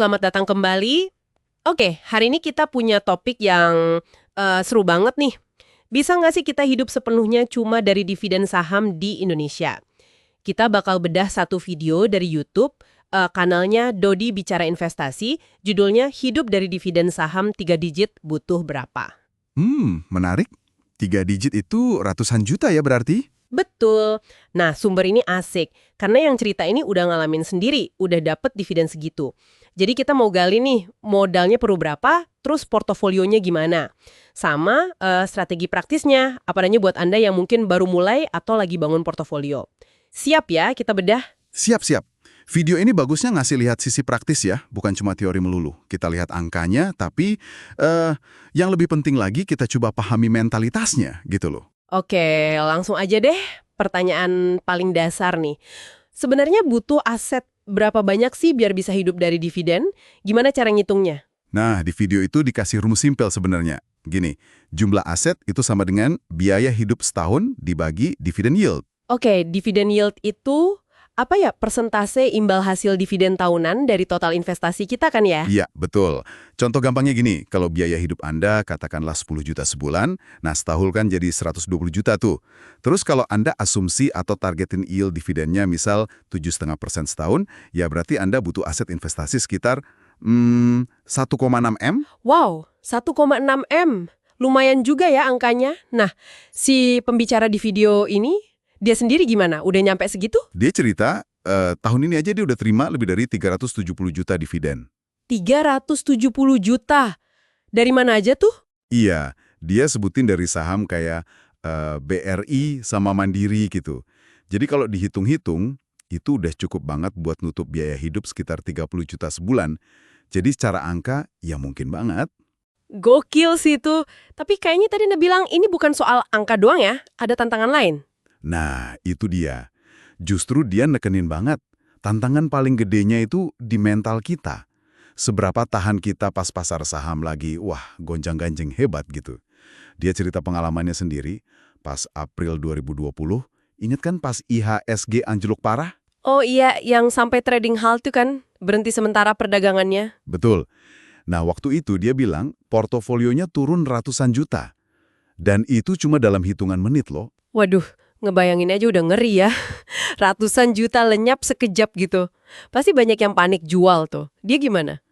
Selamat datang kembali. Oke, hari ini kita punya topik yang seru banget nih. Bisa nggak sih kita hidup sepenuhnya cuma dari dividen saham di Indonesia? Kita bakal bedah satu video dari YouTube, kanalnya Dodi Bicara Investasi, judulnya Hidup dari Dividen Saham 3 Digit Butuh Berapa? Menarik. 3 digit itu ratusan juta ya berarti? Betul. Nah, sumber ini asik, karena yang cerita ini udah ngalamin sendiri, udah dapet dividen segitu. Jadi kita mau gali nih, modalnya perlu berapa, terus portofolionya gimana. Sama strategi praktisnya, apa adanya buat Anda yang mungkin baru mulai atau lagi bangun portofolio. Siap ya, kita bedah? Siap-siap. Video ini bagusnya ngasih lihat sisi praktis ya, bukan cuma teori melulu. Kita lihat angkanya, tapi yang lebih penting lagi kita coba pahami mentalitasnya gitu loh. Oke, langsung aja deh. Pertanyaan paling dasar nih. Sebenarnya butuh aset berapa banyak sih biar bisa hidup dari dividen? Gimana cara ngitungnya? Nah, di video itu dikasih rumus simpel sebenarnya. Gini, jumlah aset itu sama dengan biaya hidup setahun dibagi dividen yield. Oke, dividen yield itu apa ya? Persentase imbal hasil dividen tahunan dari total investasi kita kan ya? Iya, betul. Contoh gampangnya gini, kalau biaya hidup Anda katakanlah 10 juta sebulan, nah setahun kan jadi 120 juta tuh. Terus kalau Anda asumsi atau targetin yield dividennya misal 7,5% setahun, ya berarti Anda butuh aset investasi sekitar 1,6 M. Wow, 1,6 M. Lumayan juga ya angkanya. Nah, si pembicara di video ini, dia sendiri gimana? Udah nyampe segitu? Dia cerita, tahun ini aja dia udah terima lebih dari 370 juta dividen. 370 juta. Dari mana aja tuh? Iya, dia sebutin dari saham kayak BRI sama Mandiri gitu. Jadi kalau dihitung-hitung, itu udah cukup banget buat nutup biaya hidup sekitar 30 juta sebulan. Jadi secara angka, ya mungkin banget. Gokil sih itu. Tapi kayaknya tadi Anda bilang ini bukan soal angka doang ya, ada tantangan lain. Nah, itu dia. Justru dia nekenin banget. Tantangan paling gedenya itu di mental kita. Seberapa tahan kita pas pasar saham lagi, wah, gonjang-ganjing hebat gitu. Dia cerita pengalamannya sendiri, pas April 2020, ingat kan pas IHSG anjlok parah? Oh iya, yang sampai trading halt tuh kan, berhenti sementara perdagangannya. Betul. Nah, waktu itu dia bilang portofolionya turun ratusan juta. Dan itu cuma dalam hitungan menit loh. Waduh, ngebayangin aja udah ngeri ya. Ratusan juta lenyap sekejap gitu. Pasti banyak yang panik jual tuh. Dia gimana?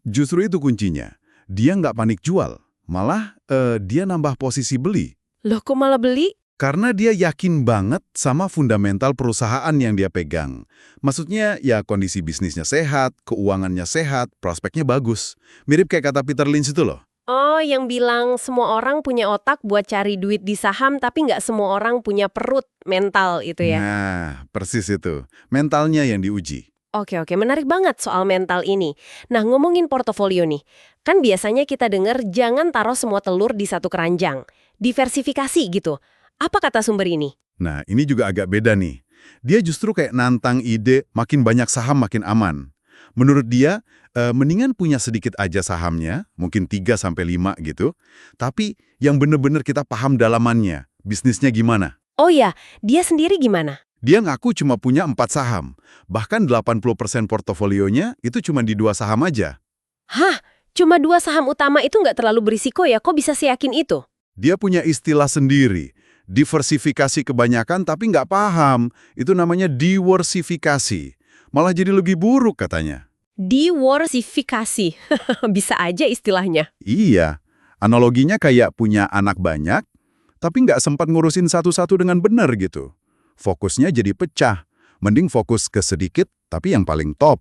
Justru itu kuncinya. Dia nggak panik jual. Malah dia nambah posisi beli. Loh kok malah beli? Karena dia yakin banget sama fundamental perusahaan yang dia pegang. Maksudnya ya kondisi bisnisnya sehat, keuangannya sehat, prospeknya bagus. Mirip kayak kata Peter Lynch itu loh. Oh, yang bilang semua orang punya otak buat cari duit di saham, tapi nggak semua orang punya perut mental itu ya? Nah, persis itu. Mentalnya yang diuji. Oke, menarik banget soal mental ini. Nah, ngomongin portofolio nih. Kan biasanya kita dengar jangan taruh semua telur di satu keranjang. Diversifikasi gitu. Apa kata sumber ini? Nah, ini juga agak beda nih. Dia justru kayak nantang ide makin banyak saham makin aman. Menurut dia, mendingan punya sedikit aja sahamnya, mungkin 3-5 gitu, tapi yang bener-bener kita paham dalamannya, bisnisnya gimana. Oh ya, dia sendiri gimana? Dia ngaku cuma punya 4 saham, bahkan 80% portofolionya itu cuma di 2 saham aja. Hah? Cuma 2 saham utama itu nggak terlalu berisiko ya? Kok bisa seyakin itu? Dia punya istilah sendiri, diversifikasi kebanyakan tapi nggak paham, itu namanya diversifikasi. Malah jadi lebih buruk katanya. Diversifikasi. Bisa aja istilahnya. Iya, analoginya kayak punya anak banyak, tapi nggak sempat ngurusin satu-satu dengan benar gitu. Fokusnya jadi pecah. Mending fokus ke sedikit, tapi yang paling top.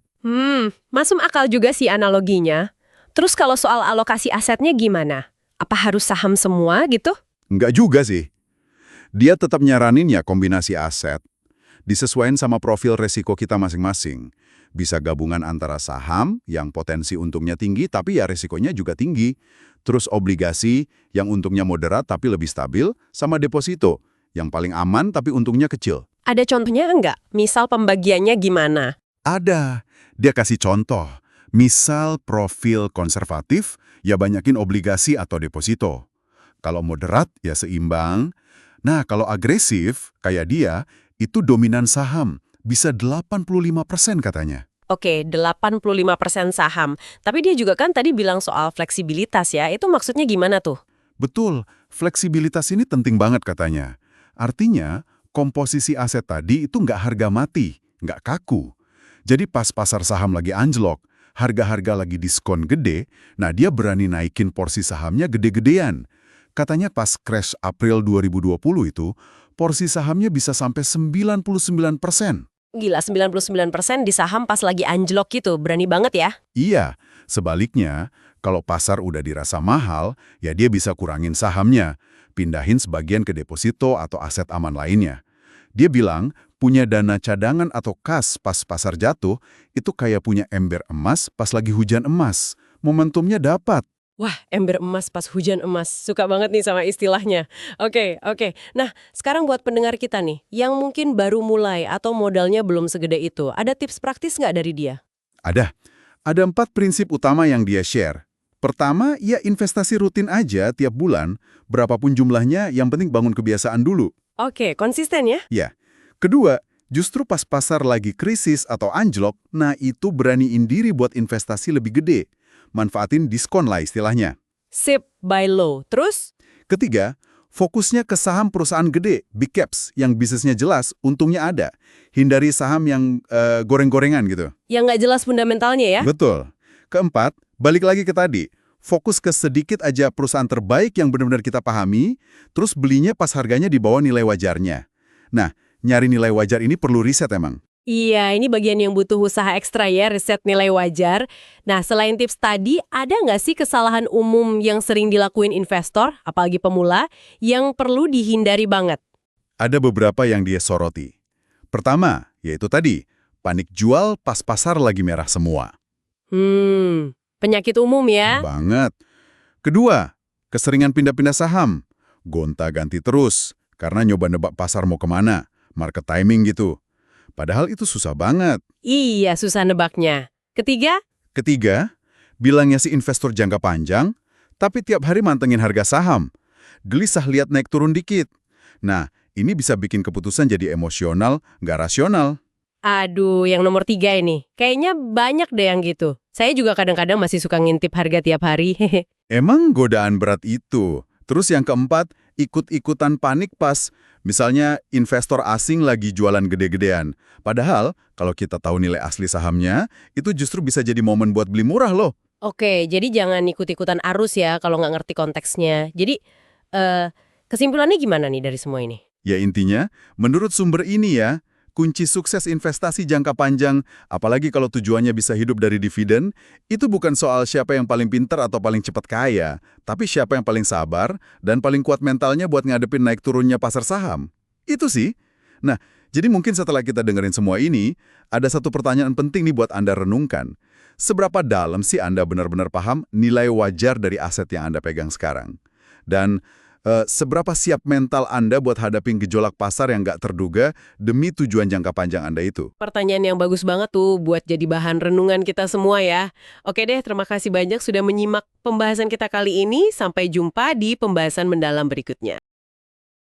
Masuk akal juga sih analoginya. Terus kalau soal alokasi asetnya gimana? Apa harus saham semua gitu? Nggak juga sih. Dia tetap nyaranin ya kombinasi aset. Disesuaikan sama profil resiko kita masing-masing. Bisa gabungan antara saham yang potensi untungnya tinggi tapi ya resikonya juga tinggi. Terus obligasi yang untungnya moderat tapi lebih stabil, sama deposito yang paling aman tapi untungnya kecil. Ada contohnya enggak? Misal pembagiannya gimana? Ada. Dia kasih contoh. Misal profil konservatif, ya banyakin obligasi atau deposito. Kalau moderat, ya seimbang. Nah, kalau agresif, kayak dia, itu dominan saham. Bisa 85% katanya. Oke, 85% saham. Tapi dia juga kan tadi bilang soal fleksibilitas ya. Itu maksudnya gimana tuh? Betul, fleksibilitas ini penting banget katanya. Artinya, komposisi aset tadi itu nggak harga mati, nggak kaku. Jadi pas pasar saham lagi anjlok, harga-harga lagi diskon gede, nah dia berani naikin porsi sahamnya gede-gedean. Katanya pas crash April 2020 itu, porsi sahamnya bisa sampai 99%. Gila, 99% di saham pas lagi anjlok gitu. Berani banget ya. Iya, sebaliknya, kalau pasar udah dirasa mahal, ya dia bisa kurangin sahamnya, pindahin sebagian ke deposito atau aset aman lainnya. Dia bilang, punya dana cadangan atau kas pas pasar jatuh, itu kayak punya ember emas pas lagi hujan emas. Momentumnya dapat. Wah, ember emas pas hujan emas. Suka banget nih sama istilahnya. Oke, oke. Nah, sekarang buat pendengar kita nih, yang mungkin baru mulai atau modalnya belum segede itu, ada tips praktis nggak dari dia? Ada. Ada 4 prinsip utama yang dia share. Pertama, ya investasi rutin aja tiap bulan, berapapun jumlahnya, yang penting bangun kebiasaan dulu. Oke, konsisten ya? Ya. Kedua, justru pas pasar lagi krisis atau anjlok, nah itu beraniin diri buat investasi lebih gede. Manfaatin diskon lah istilahnya. Sip, buy low. Terus? Ketiga, fokusnya ke saham perusahaan gede, big caps, yang bisnisnya jelas, untungnya ada. Hindari saham yang goreng-gorengan gitu. Yang nggak jelas fundamentalnya ya? Betul. Keempat, balik lagi ke tadi. Fokus ke sedikit aja perusahaan terbaik yang benar-benar kita pahami, terus belinya pas harganya di bawah nilai wajarnya. Nah, nyari nilai wajar ini perlu riset emang. Iya, ini bagian yang butuh usaha ekstra ya, riset nilai wajar. Nah, selain tips tadi, ada nggak sih kesalahan umum yang sering dilakuin investor, apalagi pemula, yang perlu dihindari banget? Ada beberapa yang dia soroti. Pertama, yaitu tadi, panik jual pas pasar lagi merah semua. Penyakit umum ya? Banget. Kedua, keseringan pindah-pindah saham. Gonta-ganti terus, karena nyoba nebak pasar mau kemana, market timing gitu. Padahal itu susah banget. Iya, susah nebaknya. Ketiga? Ketiga, bilangnya si investor jangka panjang, tapi tiap hari mantengin harga saham. Gelisah lihat naik turun dikit. Nah, ini bisa bikin keputusan jadi emosional, nggak rasional. Aduh, yang nomor 3 ini. Kayaknya banyak deh yang gitu. Saya juga kadang-kadang masih suka ngintip harga tiap hari. Emang godaan berat itu. Terus yang keempat, ikut-ikutan panik pas misalnya investor asing lagi jualan gede-gedean. Padahal, kalau kita tahu nilai asli sahamnya, itu justru bisa jadi momen buat beli murah loh. Oke, jadi jangan ikut-ikutan arus ya kalau nggak ngerti konteksnya. Jadi, kesimpulannya gimana nih dari semua ini? Ya intinya, menurut sumber ini ya, kunci sukses investasi jangka panjang, apalagi kalau tujuannya bisa hidup dari dividen, itu bukan soal siapa yang paling pintar atau paling cepat kaya, tapi siapa yang paling sabar dan paling kuat mentalnya buat ngadepin naik turunnya pasar saham. Itu sih. Nah, jadi mungkin setelah kita dengerin semua ini, ada satu pertanyaan penting nih buat Anda renungkan. Seberapa dalam sih Anda benar-benar paham nilai wajar dari aset yang Anda pegang sekarang? Dan seberapa siap mental Anda buat hadapin gejolak pasar yang nggak terduga demi tujuan jangka panjang Anda itu? Pertanyaan yang bagus banget tuh buat jadi bahan renungan kita semua ya. Oke deh, terima kasih banyak sudah menyimak pembahasan kita kali ini. Sampai jumpa di pembahasan mendalam berikutnya.